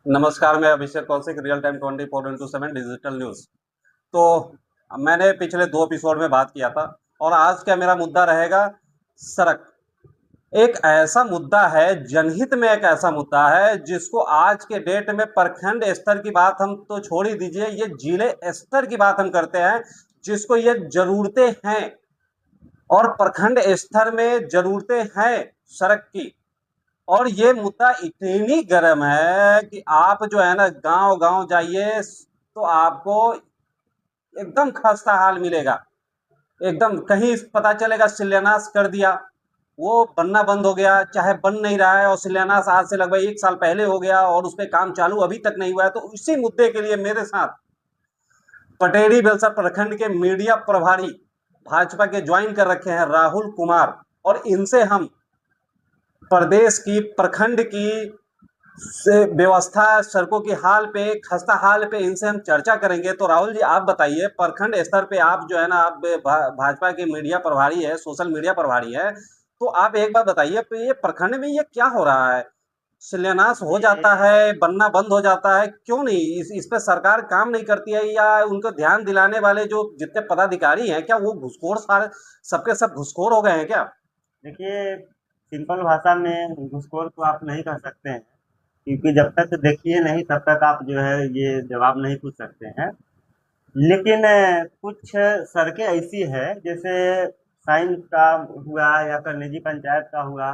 नमस्कार, मैं Abhishek Kaushik, real time 24x7 digital news. तो मैंने पिछले 2 एपिसोड में बात किया था और आज का मेरा मुद्दा रहेगा सड़क। एक ऐसा मुद्दा है, जनहित में एक ऐसा मुद्दा है जिसको आज के डेट में प्रखंड स्तर की बात हम तो छोड़ ही दीजिए, ये जिले स्तर की बात हम करते हैं, जिसको ये ज़रूरतें हैं और प्रखंड स्तर में ज़रूरतें हैं सड़क की। और ये मुद्दा इतनी गर्म है कि आप जो है ना गांव-गांव जाइए तो आपको एकदम खस्ता हाल मिलेगा। एकदम कहीं पता चलेगा शिलान्यास कर दिया, वो बनना बंद हो गया, चाहे बन नहीं रहा है और शिलान्यास आज से लगभग 1 साल पहले हो गया और उस पे काम चालू अभी तक नहीं हुआ है। तो इसी मुद्दे के लिए मेरे साथ पटेड़ी बेलसर प्रखंड के मीडिया प्रभारी भाजपा के ज्वाइन कर रखे हैं राहुल कुमार, और इनसे हम प्रदेश की प्रखंड की से व्यवस्था, सड़कों की हाल पे, खस्ता हाल पे इनसे हम चर्चा करेंगे। तो राहुल जी, आप बताइए, प्रखंड स्तर पे आप जो है ना, आप भाजपा के मीडिया प्रभारी है, सोशल मीडिया प्रभारी है, तो आप एक बात बताइए, तो ये प्रखंड में ये क्या हो रहा है? शिलान्यास हो जाता है, बनना बंद हो जाता है, क्यों नहीं? इस पे सरकार काम नहीं करती है, या उनको ध्यान दिलाने वाले जो जितने पदाधिकारी हैं, क्या वो घुसखोर सारे सबके सब घुसखोर हो गए हैं क्या? देखिए, सिंपल भाषा में घूसखोर तो आप नहीं कह सकते हैं, क्योंकि जब तक देखिए नहीं तब तक आप जो है ये जवाब नहीं पूछ सकते हैं। लेकिन कुछ सड़कें ऐसी है, जैसे साइन का हुआ या कन्निजी पंचायत का हुआ।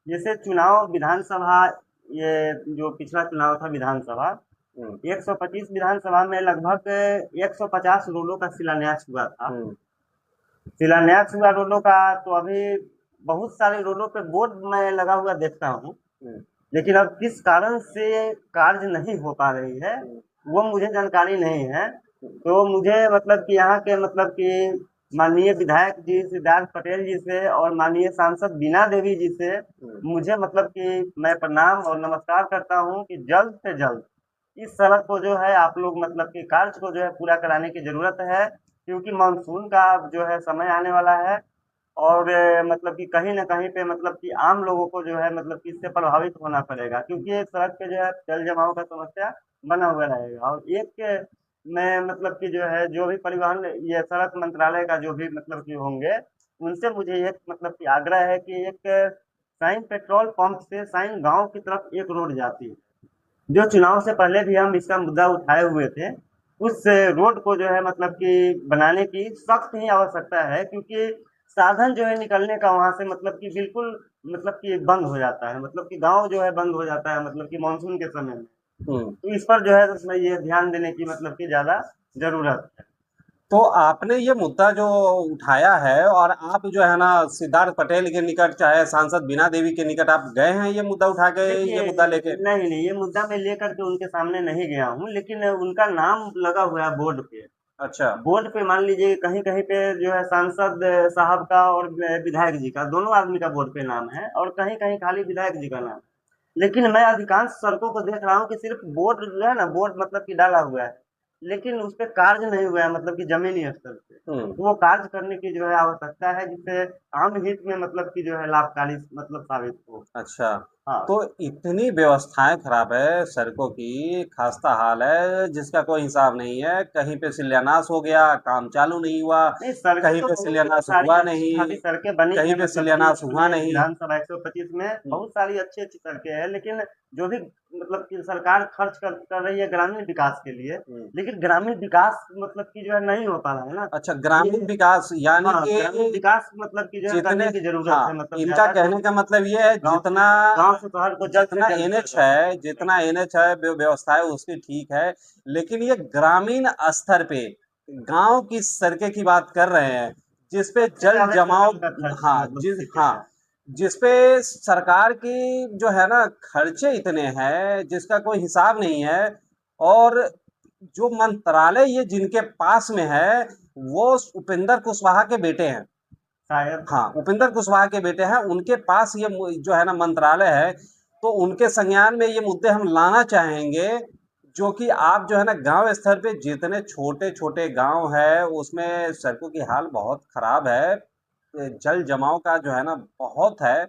जैसे चुनाव विधानसभा, ये जो पिछला चुनाव था विधानसभा, हम्म। 125 विधानसभा में लगभग 150 रोडों का शिलान्यास हुआ था। शिलान्यास हुआ रोडों का, तो अभी बहुत सारे रोडों पे बोर्ड मैं लगा हुआ देखता हूँ, लेकिन अब किस कारण से कार्य नहीं हो पा रही है वो मुझे जानकारी नहीं है। तो मुझे मतलब कि यहाँ के मतलब कि माननीय विधायक जी सिद्धार्थ पटेल जी से और माननीय सांसद बीना देवी जी से मुझे मतलब कि मैं प्रणाम और नमस्कार करता हूँ कि जल्द से जल्द इस सड़क को जो है आप लोग मतलब कि कार्य को जो है पूरा कराने की जरूरत है, क्योंकि मानसून का जो है समय आने वाला है। और मतलब कि कहीं न कहीं पे मतलब कि आम लोगों को जो है मतलब कि इससे प्रभावित होना पड़ेगा, क्योंकि ये सड़क पे जो है जल जमाव का समस्या बना हुआ रहेगा। और एक मैं मतलब कि जो है जो भी परिवहन ये सड़क मंत्रालय का जो भी मतलब कि होंगे, उनसे मुझे एक मतलब कि आग्रह है कि एक साइन पेट्रोल पंप से साइन गाँव की तरफ एक रोड जाती है, जो चुनाव से पहले भी हम इसका मुद्दा उठाए हुए थे। उस रोड को जो है मतलब कि बनाने की सख्त ही आवश्यकता है, क्योंकि साधन जो है निकलने का वहां से मतलब कि बिल्कुल मतलब कि बंद हो जाता है, मतलब कि गांव जो है बंद हो जाता है मतलब कि मानसून के समय में। हम्म। तो इस पर जो है उसमें ये ध्यान देने की मतलब कि ज्यादा जरूरत है। तो आपने ये मुद्दा जो उठाया है, और आप जो है ना सिद्धार्थ पटेल के निकट, चाहे सांसद बीना देवी के निकट आप गए हैं ये मुद्दा उठा के, देखिए, ये मुद्दा लेके? नहीं नहीं, ये मुद्दा मैं लेकर के उनके सामने नहीं गया हूँ, लेकिन उनका नाम लगा हुआ है बोर्ड पे। अच्छा। बोर्ड पे मान लीजिए कहीं कहीं पे जो है सांसद साहब का और विधायक जी का, दोनों आदमी का बोर्ड पे नाम है, और कहीं कहीं खाली विधायक जी का नाम है। लेकिन मैं अधिकांश सड़कों को देख रहा हूँ कि सिर्फ बोर्ड जो है ना, बोर्ड मतलब कि डाला हुआ है, लेकिन उस पे कार्य नहीं हुआ है मतलब कि जमीनी स्तर पे। हम्म। तो वो कार्य करने की जो है आवश्यकता है, जिससे आम हित में मतलब कि जो है लाभकारी मतलब साबित हो। अच्छा। हाँ। तो इतनी व्यवस्थाएं खराब है सड़कों की, खस्ता हाल है जिसका कोई हिसाब नहीं है। कहीं पे शिलान्यास हो गया, काम चालू नहीं हुआ, नहीं, सड़कें कहीं तो पे बहुत शिलान्यास सारी हुआ अच्छी नहीं, खासी सड़कें बनी कहीं हैं, पे मतलब कि शिलान्यास हुआ अपने नहीं। विधानसभा 125 में बहुत सारी अच्छी अच्छी सड़कें हैं, लेकिन जो भी मतलब कि सरकार खर्च कर रही है ग्रामीण विकास के लिए, हम्म। लेकिन ग्रामीण विकास मतलब कि जो है नहीं हो पा रहा है ना। अच्छा, ये, ग्रामीण विकास यानी हाँ, ग्रामीण कि विकास मतलब कि जो है जितने, करने की जरूरत है, हाँ, मतलब इनका ज्यादा से कहने का मतलब ये है, गांव से जितना गांव से शहर को जल्द से जितना जल्द एनएच जोड़ा है, जाए। जितना एनएच है, व्यवस्था है उसकी ठीक है, लेकिन ये ग्रामीण स्तर पे गांव की सड़कें की बात कर रहे हैं, जिसपे सबसे जल ज्यादा जमाव, सरकार का खर्च हाँ मतलब जिस, इसी पे हाँ, है। जिसपे सरकार की जो है ना खर्चे इतने हैं जिसका कोई हिसाब नहीं है। और जो मंत्रालय ये जिनके पास में है, वो उपेंद्र कुशवाहा के बेटे हैं। शायद। हाँ, उपेंद्र कुशवाहा के बेटे हैं, उनके पास ये जो है ना मंत्रालय है। तो उनके संज्ञान में ये मुद्दे हम लाना चाहेंगे, जो कि आप जो है ना गांव स्तर पे जितने छोटे छोटे गांव है उसमें सड़कों की हाल बहुत खराब है। जल जमाव का जो है ना बहुत है,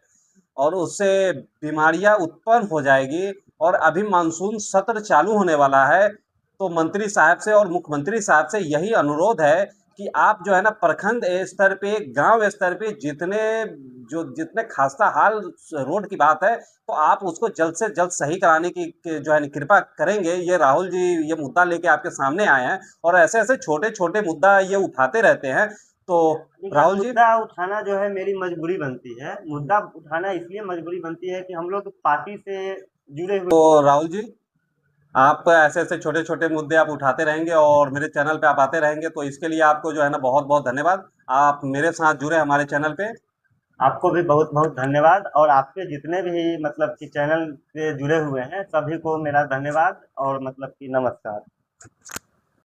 और उससे बीमारियां उत्पन्न हो जाएगी। और अभी मानसून सत्र चालू होने वाला है, तो मंत्री साहब से और मुख्यमंत्री साहब से यही अनुरोध है कि आप जो है ना प्रखंड स्तर पे, गांव स्तर पे जितने खस्ता हाल रोड की बात है, तो आप उसको जल्द से जल्द सही कराने की जो है ना कृपा करेंगे। ये राहुल जी ये मुद्दा लेके आपके सामने आए हैं और ऐसे ऐसे छोटे छोटे मुद्दा ये उठाते रहते हैं। तो देखिए, राहुल जी, मुद्दा उठाना जो है मेरी मजबूरी बनती है। मुद्दा उठाना इसलिए मजबूरी बनती है कि हम लोग पार्टी से जुड़े हुए। तो राहुल जी, आप ऐसे ऐसे छोटे छोटे मुद्दे आप उठाते रहेंगे और मेरे चैनल पे आप आते रहेंगे, तो इसके लिए आपको जो है ना बहुत बहुत धन्यवाद। आप मेरे साथ जुड़े हमारे चैनल पे। आपको भी बहुत बहुत धन्यवाद, और आपके जितने भी मतलब कि चैनल से जुड़े हुए हैं सभी को मेरा धन्यवाद और मतलब कि नमस्कार।